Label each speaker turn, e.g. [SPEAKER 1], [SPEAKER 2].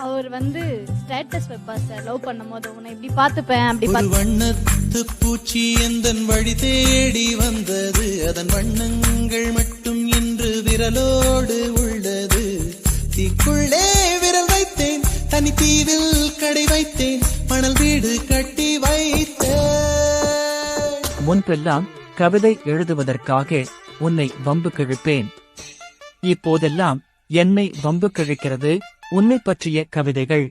[SPEAKER 1] அவர் வந்து ஸ்டேட்டஸ் வைப்பார் sir, love பண்ணும்போது உன்னை இப்படி பார்த்துப்பேன் அப்படி
[SPEAKER 2] ஒரு வண்ணத்து பூச்சி எந்தன் வழி தேடி வந்தது, அதன் வண்ணங்கள் மட்டும் இன்று விரலோடு உள்ளது. தீக்குள்ளே விரல் வைத்தேன், தனி தீவில் கடை வைத்தேன், மணல் வீடு கட்டி வைத்தேன்.
[SPEAKER 3] முன்பெல்லாம் கவிதை எழுதுவதற்காக உன்னை வம்பு கிழிப்பேன். இப்போதெல்லாம் என்னை வம்பு கிழிக்கிறது உன்னை பற்றிய கவிதைகள்.